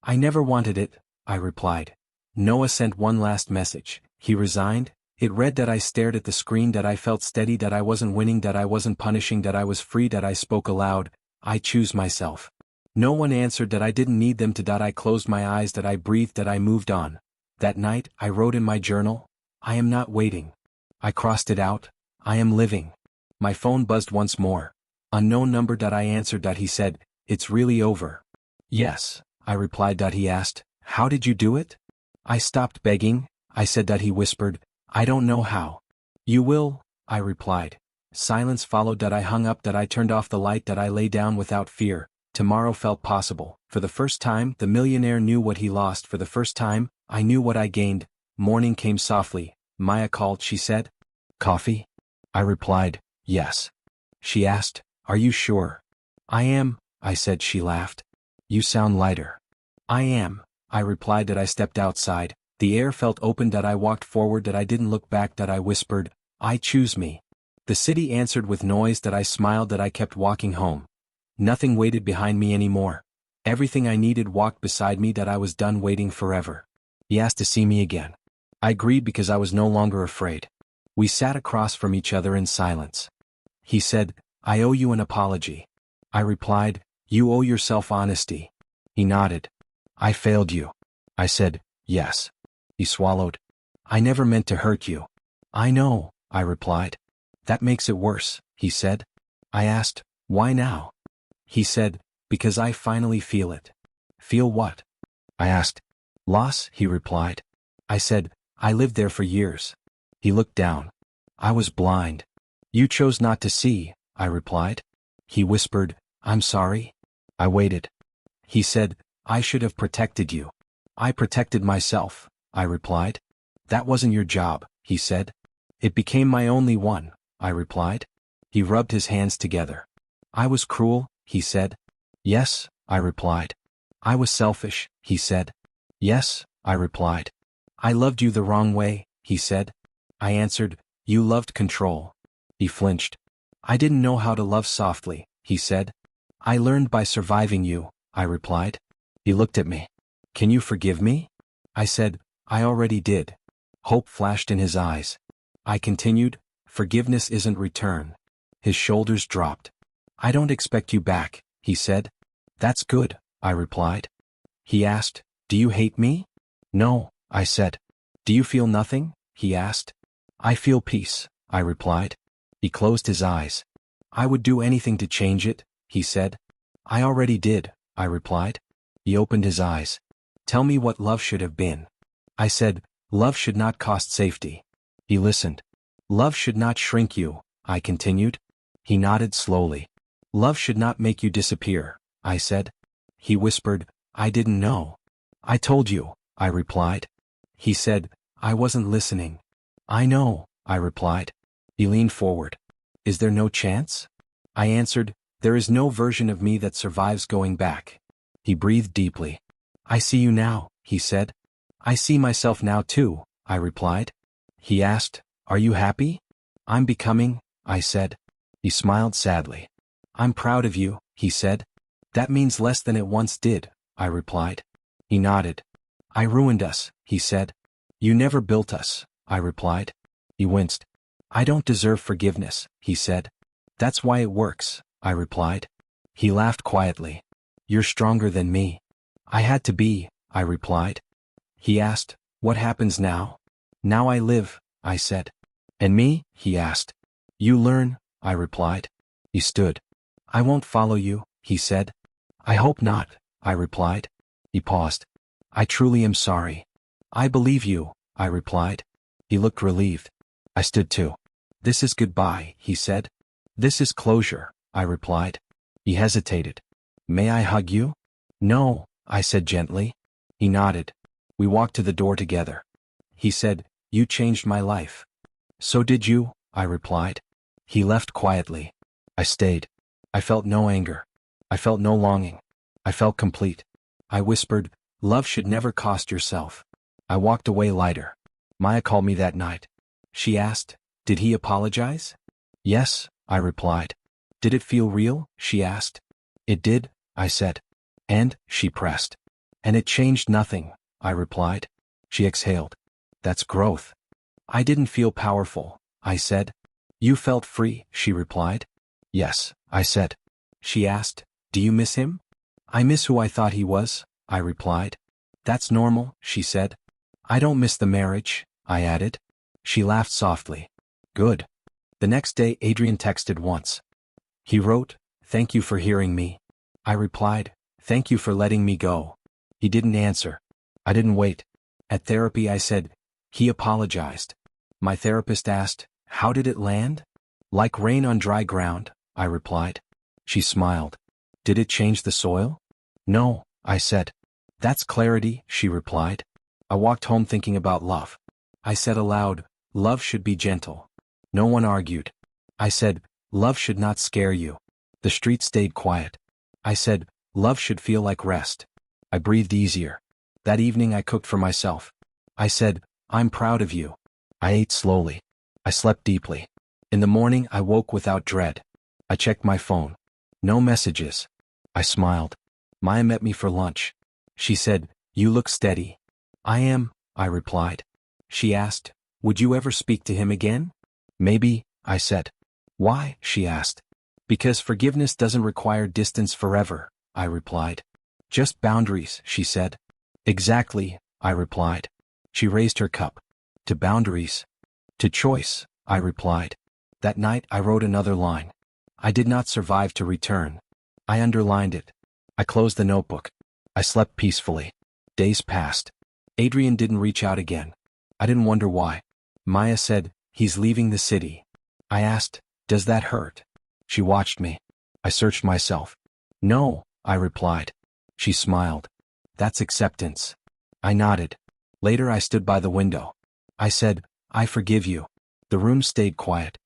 I never wanted it, I replied. Noah sent one last message. He resigned. It read that I stared at the screen, that I felt steady, that I wasn't winning, that I wasn't punishing, that I was free, that I spoke aloud, I choose myself. No one answered, that I didn't need them to, that I closed my eyes, that I breathed, that I moved on. That night, I wrote in my journal, I am not waiting. I crossed it out, I am living. My phone buzzed once more. Unknown number, that I answered, that he said, it's really over. Yes, I replied. That he asked, how did you do it? I stopped begging, I said. That he whispered, I don't know how. You will, I replied. Silence followed. That I hung up, that I turned off the light, that I lay down without fear. Tomorrow felt possible. For the first time, the millionaire knew what he lost. For the first time, I knew what I gained. Morning came softly. Maya called. She said, coffee? I replied, yes. She asked, are you sure? I am, I said. She laughed. You sound lighter. I am, I replied. That I stepped outside. The air felt open. That I walked forward. That I didn't look back. That I whispered, I choose me. The city answered with noise that I smiled that I kept walking home. Nothing waited behind me anymore. Everything I needed walked beside me that I was done waiting forever. He asked to see me again. I agreed because I was no longer afraid. We sat across from each other in silence. He said, I owe you an apology. I replied, you owe yourself honesty. He nodded. I failed you. I said, yes. He swallowed. I never meant to hurt you. I know, I replied. That makes it worse, he said. I asked, why now? He said, because I finally feel it. Feel what? I asked. Loss, he replied. I said, I lived there for years. He looked down. I was blind. You chose not to see, I replied. He whispered, I'm sorry. I waited. He said, I should have protected you. I protected myself, I replied. That wasn't your job, he said. It became my only one, I replied. He rubbed his hands together. I was cruel, he said. Yes, I replied. I was selfish, he said. Yes, I replied. I loved you the wrong way, he said. I answered, you loved control. He flinched. I didn't know how to love softly, he said. I learned by surviving you, I replied. He looked at me. Can you forgive me? I said, I already did. Hope flashed in his eyes. I continued, forgiveness isn't return. His shoulders dropped. I don't expect you back, he said. That's good, I replied. He asked, do you hate me? No, I said. Do you feel nothing? He asked. I feel peace, I replied. He closed his eyes. I would do anything to change it, he said. I already did, I replied. He opened his eyes. Tell me what love should have been. I said, love should not cost safety. He listened. Love should not shrink you, I continued. He nodded slowly. Love should not make you disappear, I said. He whispered, I didn't know. I told you, I replied. He said, I wasn't listening. I know, I replied. He leaned forward. Is there no chance? I answered, there is no version of me that survives going back. He breathed deeply. I see you now, he said. I see myself now too, I replied. He asked, are you happy? I'm becoming, I said. He smiled sadly. I'm proud of you, he said. That means less than it once did, I replied. He nodded. I ruined us, he said. You never built us, I replied. He winced. I don't deserve forgiveness, he said. That's why it works, I replied. He laughed quietly. You're stronger than me. I had to be, I replied. He asked, what happens now? Now I live, I said. And me? He asked. You learn, I replied. He stood. I won't follow you, he said. I hope not, I replied. He paused. I truly am sorry. I believe you, I replied. He looked relieved. I stood too. This is goodbye, he said. This is closure, I replied. He hesitated. May I hug you? No, I said gently. He nodded. We walked to the door together. He said, you changed my life. So did you, I replied. He left quietly. I stayed. I felt no anger. I felt no longing. I felt complete. I whispered, love should never cost yourself. I walked away lighter. Maya called me that night. She asked, did he apologize? Yes, I replied. Did it feel real? She asked. It did, I said. And, she pressed. And it changed nothing, I replied. She exhaled. That's growth. I didn't feel powerful, I said. You felt free, she replied. Yes, I said. She asked, do you miss him? I miss who I thought he was, I replied. That's normal, she said. I don't miss the marriage, I added. She laughed softly. Good. The next day Adrian texted once. He wrote, thank you for hearing me. I replied, thank you for letting me go. He didn't answer. I didn't wait. At therapy I said, he apologized. My therapist asked, how did it land? Like rain on dry ground, I replied. She smiled. Did it change the soil? No, I said. That's clarity, she replied. I walked home thinking about love. I said aloud, love should be gentle. No one argued. I said, love should not scare you. The street stayed quiet. I said, love should feel like rest. I breathed easier. That evening I cooked for myself. I said, I'm proud of you. I ate slowly. I slept deeply. In the morning I woke without dread. I checked my phone. No messages. I smiled. Maya met me for lunch. She said, "You look steady." "I am," I replied. She asked, "Would you ever speak to him again?" "Maybe," I said. "Why?" she asked. "Because forgiveness doesn't require distance forever," I replied. "Just boundaries," she said. "Exactly," I replied. She raised her cup. "To boundaries." "To choice," I replied. That night I wrote another line. I did not survive to return. I underlined it. I closed the notebook. I slept peacefully. Days passed. Adrian didn't reach out again. I didn't wonder why. Maya said, "He's leaving the city." I asked, "Does that hurt?" She watched me. I searched myself. "No," I replied. She smiled. "That's acceptance." I nodded. Later I stood by the window. I said, "I forgive you." The room stayed quiet.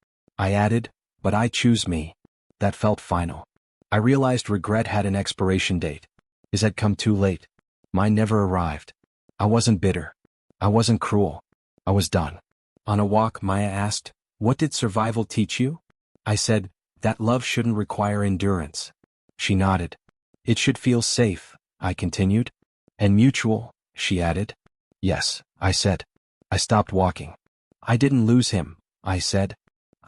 I added, "But I choose me." That felt final. I realized regret had an expiration date. It had come too late. Mine never arrived. I wasn't bitter. I wasn't cruel. I was done. On a walk, Maya asked, "What did survival teach you?" I said, "That love shouldn't require endurance." She nodded. "It should feel safe," I continued. "And mutual," she added. "Yes," I said. I stopped walking. "I didn't lose him," I said.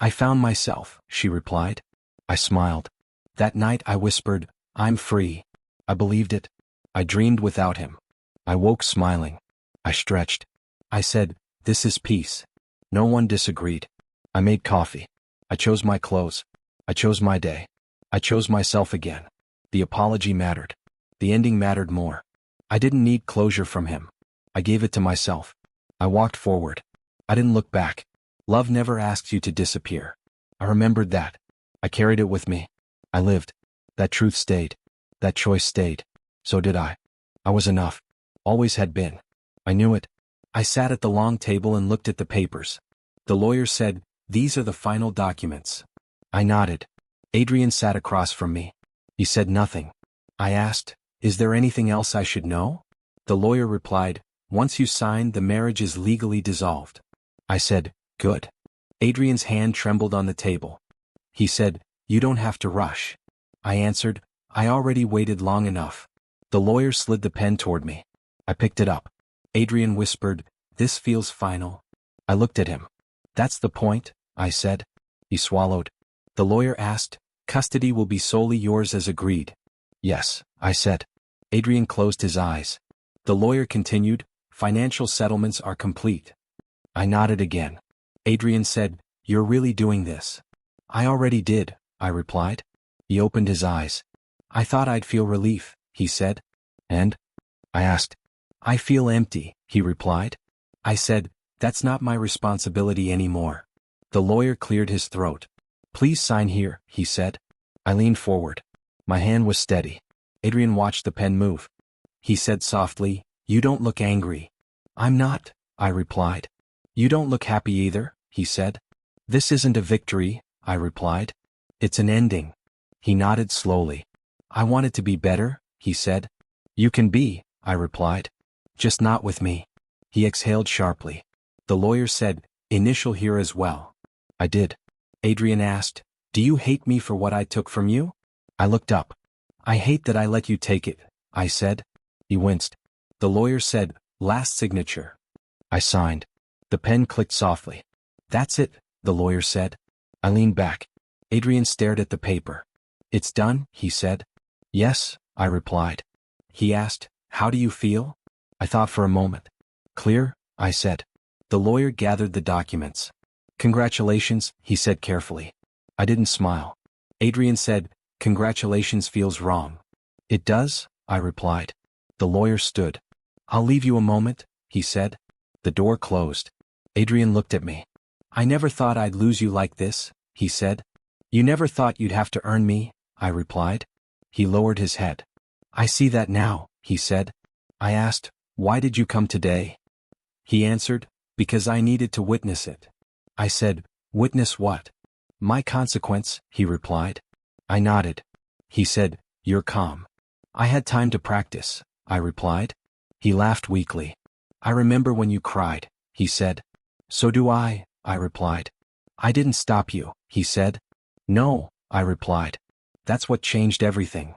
"I found myself," she replied. I smiled. That night I whispered, "I'm free." I believed it. I dreamed without him. I woke smiling. I stretched. I said, "This is peace." No one disagreed. I made coffee. I chose my clothes. I chose my day. I chose myself again. The apology mattered. The ending mattered more. I didn't need closure from him. I gave it to myself. I walked forward. I didn't look back. Love never asks you to disappear. I remembered that. I carried it with me. I lived. That truth stayed. That choice stayed. So did I. I was enough. Always had been. I knew it. I sat at the long table and looked at the papers. The lawyer said, "These are the final documents." I nodded. Adrian sat across from me. He said nothing. I asked, "Is there anything else I should know?" The lawyer replied, "Once you sign, the marriage is legally dissolved." I said, "Good." Adrian's hand trembled on the table. He said, "You don't have to rush." I answered, "I already waited long enough." The lawyer slid the pen toward me. I picked it up. Adrian whispered, "This feels final." I looked at him. "That's the point," I said. He swallowed. The lawyer asked, "Custody will be solely yours as agreed?" "Yes," I said. Adrian closed his eyes. The lawyer continued, "Financial settlements are complete." I nodded again. Adrian said, "You're really doing this?" "I already did," I replied. He opened his eyes. "I thought I'd feel relief," he said. "And?" I asked. "I feel empty," he replied. I said, "That's not my responsibility anymore." The lawyer cleared his throat. "Please sign here," he said. I leaned forward. My hand was steady. Adrian watched the pen move. He said softly, "You don't look angry." "I'm not," I replied. "You don't look happy either," he said. "This isn't a victory," I replied. "It's an ending." He nodded slowly. "I want it to be better," he said. "You can be," I replied. "Just not with me." He exhaled sharply. The lawyer said, "Initial here as well." I did. Adrian asked, "Do you hate me for what I took from you?" I looked up. "I hate that I let you take it," I said. He winced. The lawyer said, "Last signature." I signed. The pen clicked softly. "That's it," the lawyer said. I leaned back. Adrian stared at the paper. "It's done," he said. "Yes," I replied. He asked, "How do you feel?" I thought for a moment. "Clear," I said. The lawyer gathered the documents. "Congratulations," he said carefully. I didn't smile. Adrian said, "Congratulations feels wrong." "It does," I replied. The lawyer stood. "I'll leave you a moment," he said. The door closed. Adrian looked at me. "I never thought I'd lose you like this," he said. "You never thought you'd have to earn me," I replied. He lowered his head. "I see that now," he said. I asked, "Why did you come today?" He answered, "Because I needed to witness it." I said, "Witness what?" "My consequence," he replied. I nodded. He said, "You're calm." "I had time to practice," I replied. He laughed weakly. "I remember when you cried," he said. "So do I," I replied. I didn't stop you, he said. No, I replied. That's what changed everything.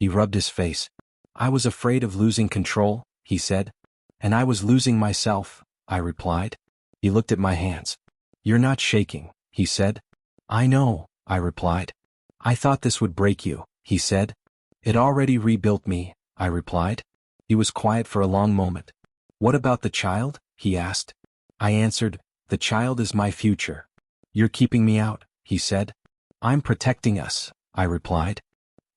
He rubbed his face. I was afraid of losing control, he said. And I was losing myself, I replied. He looked at my hands. You're not shaking, he said. I know, I replied. I thought this would break you, he said. It already rebuilt me, I replied. He was quiet for a long moment. What about the child? He asked. I answered, the child is my future. You're keeping me out, he said. I'm protecting us, I replied.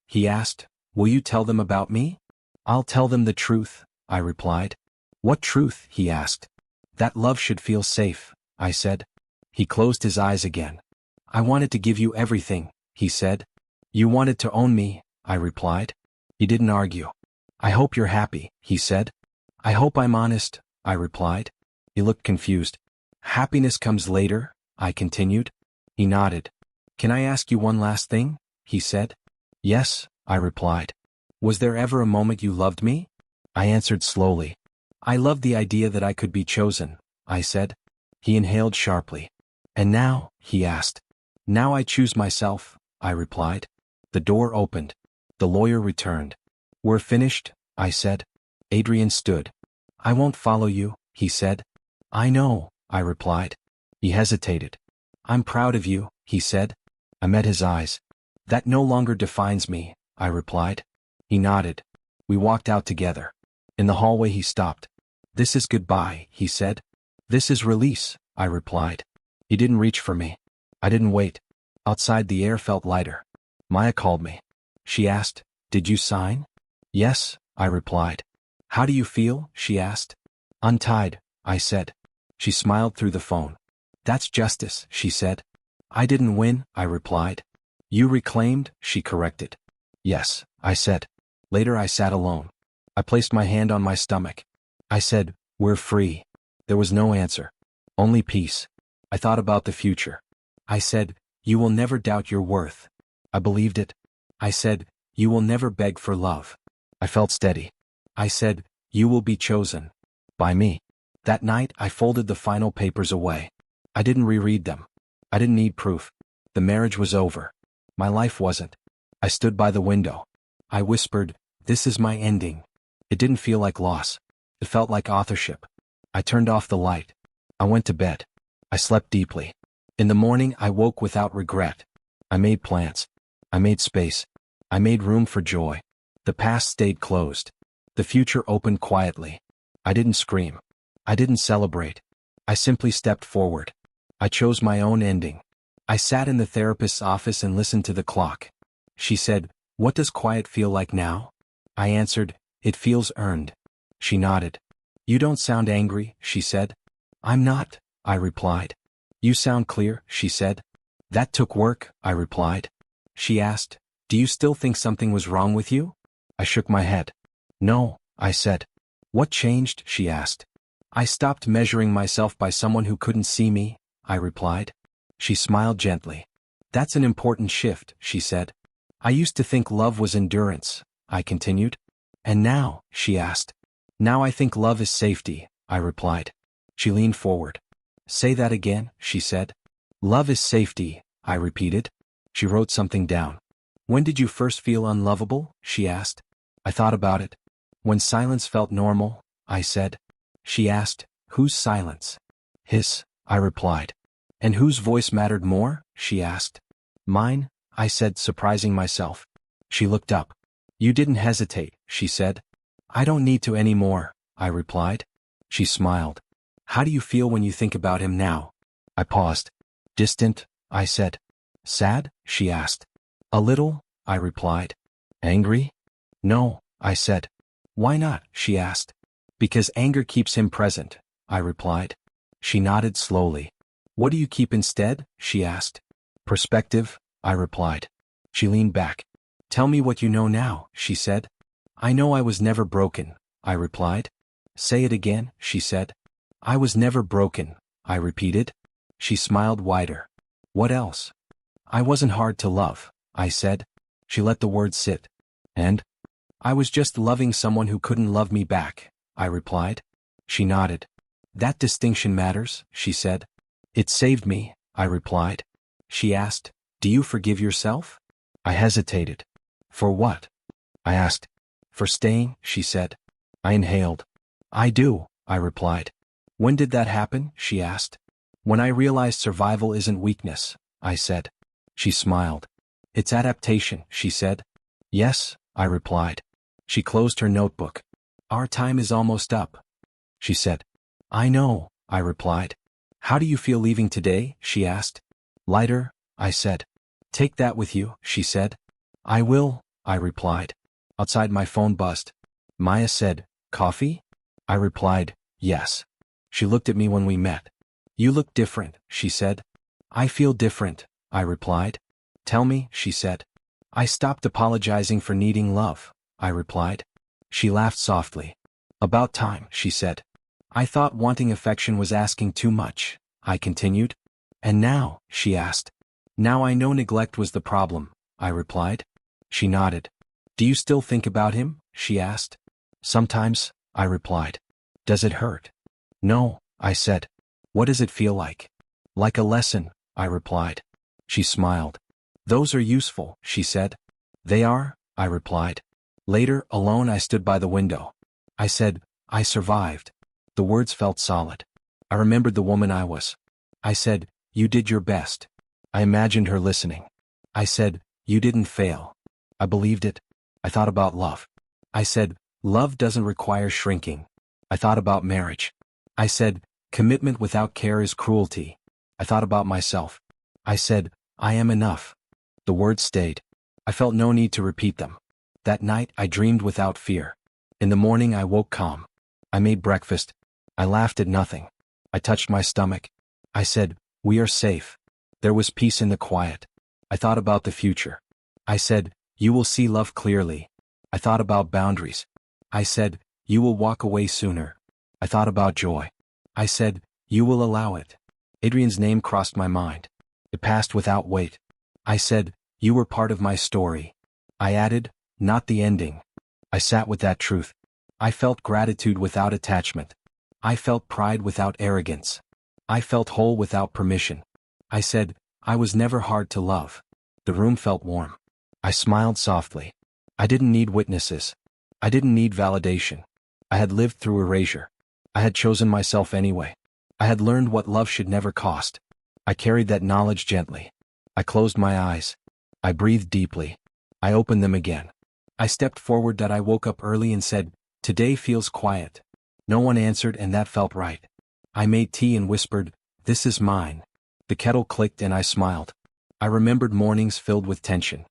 He asked, will you tell them about me? I'll tell them the truth, I replied. What truth? He asked. That love should feel safe, I said. He closed his eyes again. I wanted to give you everything, he said. You wanted to own me, I replied. He didn't argue. I hope you're happy, he said. I hope I'm honest, I replied. He looked confused. Happiness comes later, I continued. He nodded. Can I ask you one last thing? He said. Yes, I replied. Was there ever a moment you loved me? I answered slowly. I loved the idea that I could be chosen, I said. He inhaled sharply. And now? He asked. Now I choose myself, I replied. The door opened. The lawyer returned. We're finished, I said. Adrian stood. I won't follow you, he said. I know, I replied. He hesitated. I'm proud of you, he said. I met his eyes. That no longer defines me, I replied. He nodded. We walked out together. In the hallway he stopped. This is goodbye, he said. This is release, I replied. He didn't reach for me. I didn't wait. Outside the air felt lighter. Maya called me. She asked, did you sign? Yes, I replied. How do you feel? She asked. Untied, I said. She smiled through the phone. That's justice, she said. I didn't win, I replied. You reclaimed, she corrected. Yes, I said. Later I sat alone. I placed my hand on my stomach. I said, we're free. There was no answer. Only peace. I thought about the future. I said, you will never doubt your worth. I believed it. I said, you will never beg for love. I felt steady. I said, you will be chosen. By me. That night I folded the final papers away. I didn't reread them. I didn't need proof. The marriage was over. My life wasn't. I stood by the window. I whispered, this is my ending. It didn't feel like loss. It felt like authorship. I turned off the light. I went to bed. I slept deeply. In the morning I woke without regret. I made plans. I made space. I made room for joy. The past stayed closed. The future opened quietly. I didn't scream. I didn't celebrate. I simply stepped forward. I chose my own ending. I sat in the therapist's office and listened to the clock. She said, what does quiet feel like now? I answered, it feels earned. She nodded. You don't sound angry, she said. I'm not, I replied. You sound clear, she said. That took work, I replied. She asked, do you still think something was wrong with you? I shook my head. No, I said. What changed? She asked. I stopped measuring myself by someone who couldn't see me, I replied. She smiled gently. That's an important shift, she said. I used to think love was endurance, I continued. And now, she asked. Now I think love is safety, I replied. She leaned forward. Say that again, she said. Love is safety, I repeated. She wrote something down. When did you first feel unlovable? She asked. I thought about it. When silence felt normal, I said. She asked, whose silence? His, I replied. And whose voice mattered more? She asked. Mine, I said, surprising myself. She looked up. You didn't hesitate, she said. I don't need to anymore, I replied. She smiled. How do you feel when you think about him now? I paused. Distant, I said. Sad? She asked. A little, I replied. Angry? No, I said. Why not? She asked. Because anger keeps him present, I replied. She nodded slowly. What do you keep instead? She asked. Perspective, I replied. She leaned back. Tell me what you know now, she said. I know I was never broken, I replied. Say it again, she said. I was never broken, I repeated. She smiled wider. What else? I wasn't hard to love, I said. She let the words sit. And? I was just loving someone who couldn't love me back, I replied. She nodded. That distinction matters, she said. It saved me, I replied. She asked, "Do you forgive yourself?" I hesitated. "For what?" I asked. "For staying," she said. I inhaled. "I do," I replied. "When did that happen?" she asked. "When I realized survival isn't weakness," I said. She smiled. "It's adaptation," she said. "Yes," I replied. She closed her notebook. "Our time is almost up," she said. "I know," I replied. "How do you feel leaving today?" she asked. "Lighter," I said. "Take that with you," she said. "I will," I replied. Outside my phone buzzed. Maya said, "Coffee?" I replied, "Yes." She looked at me when we met. "You look different," she said. "I feel different," I replied. "Tell me," she said. "I stopped apologizing for needing love," I replied. She laughed softly. "About time," she said. "I thought wanting affection was asking too much," I continued. "And now?" she asked. "Now I know neglect was the problem," I replied. She nodded. "Do you still think about him?" she asked. "Sometimes," I replied. "Does it hurt?" "No," I said. "What does it feel like?" "Like a lesson," I replied. She smiled. "Those are useful," she said. "They are," I replied. Later, alone, I stood by the window. I said, "I survived." The words felt solid. I remembered the woman I was. I said, "You did your best." I imagined her listening. I said, "You didn't fail." I believed it. I thought about love. I said, "Love doesn't require shrinking." I thought about marriage. I said, "Commitment without care is cruelty." I thought about myself. I said, "I am enough." The words stayed. I felt no need to repeat them. That night I dreamed without fear. In the morning I woke calm. I made breakfast. I laughed at nothing. I touched my stomach. I said, "We are safe." There was peace in the quiet. I thought about the future. I said, "You will see love clearly." I thought about boundaries. I said, "You will walk away sooner." I thought about joy. I said, "You will allow it." Adrian's name crossed my mind. It passed without weight. I said, "You were part of my story." I added, "Not the ending." I sat with that truth. I felt gratitude without attachment. I felt pride without arrogance. I felt whole without permission. I said, "I was never hard to love." The room felt warm. I smiled softly. I didn't need witnesses. I didn't need validation. I had lived through erasure. I had chosen myself anyway. I had learned what love should never cost. I carried that knowledge gently. I closed my eyes. I breathed deeply. I opened them again. I stepped forward. I woke up early and said, "Today feels quiet." No one answered, and that felt right. I made tea and whispered, "This is mine." The kettle clicked and I smiled. I remembered mornings filled with tension.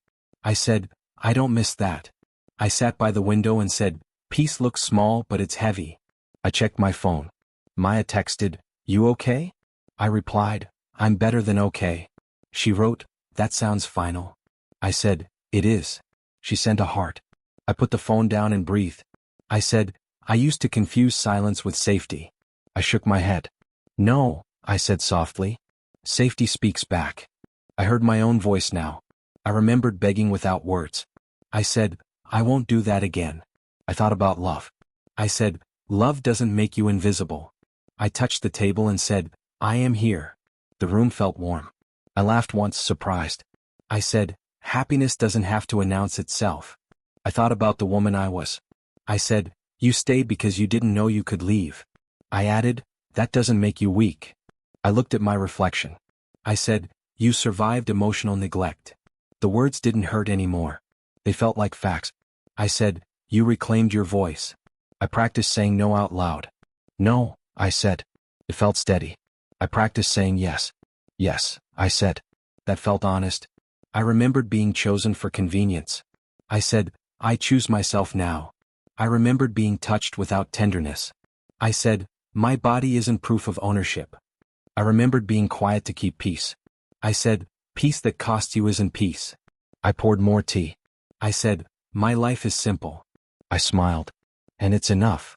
I said, "I don't miss that." I sat by the window and said, "Peace looks small but it's heavy." I checked my phone. Maya texted, "You okay?" I replied, "I'm better than okay." She wrote, "That sounds final." I said, "It is." She sent a heart. I put the phone down and breathed. I said, "I used to confuse silence with safety." I shook my head. "No," I said softly. "Safety speaks back." I heard my own voice now. I remembered begging without words. I said, "I won't do that again." I thought about love. I said, "Love doesn't make you invisible." I touched the table and said, "I am here." The room felt warm. I laughed once, surprised. I said, "Happiness doesn't have to announce itself." I thought about the woman I was. I said, "You stayed because you didn't know you could leave." I added, "That doesn't make you weak." I looked at my reflection. I said, "You survived emotional neglect." The words didn't hurt anymore. They felt like facts. I said, "You reclaimed your voice." I practiced saying no out loud. "No," I said. It felt steady. I practiced saying yes. "Yes," I said. That felt honest. I remembered being chosen for convenience. I said, "I choose myself now." I remembered being touched without tenderness. I said, "My body isn't proof of ownership." I remembered being quiet to keep peace. I said, "Peace that costs you isn't peace." I poured more tea. I said, "My life is simple." I smiled. "And it's enough."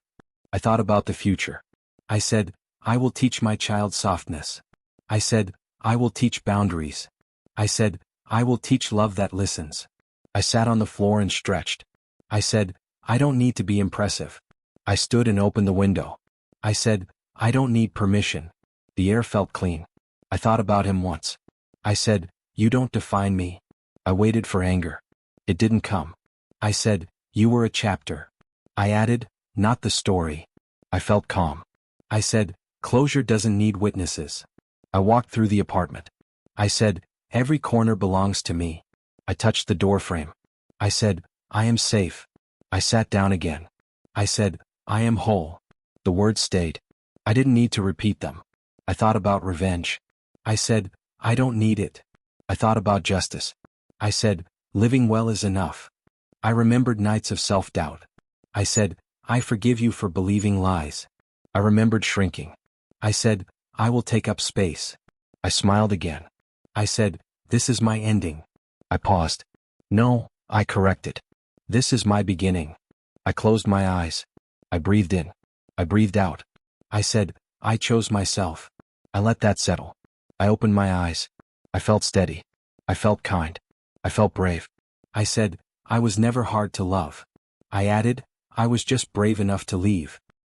I thought about the future. I said, "I will teach my child softness." I said, "I will teach boundaries." I said, "I will teach love that listens." I sat on the floor and stretched. I said, "I don't need to be impressive." I stood and opened the window. I said, "I don't need permission." The air felt clean. I thought about him once. I said, "You don't define me." I waited for anger. It didn't come. I said, "You were a chapter." I added, "Not the story." I felt calm. I said, "Closure doesn't need witnesses." I walked through the apartment. I said, "Every corner belongs to me." I touched the door frame. I said, "I am safe." I sat down again. I said, "I am whole." The words stayed. I didn't need to repeat them. I thought about revenge. I said, "I don't need it." I thought about justice. I said, "Living well is enough." I remembered nights of self-doubt. I said, "I forgive you for believing lies." I remembered shrinking. I said, "I will take up space." I smiled again. I said, "This is my ending." I paused. "No," I corrected. "This is my beginning." I closed my eyes. I breathed in. I breathed out. I said, "I chose myself." I let that settle. I opened my eyes. I felt steady. I felt kind. I felt brave. I said, "I was never hard to love." I added, "I was just brave enough to leave."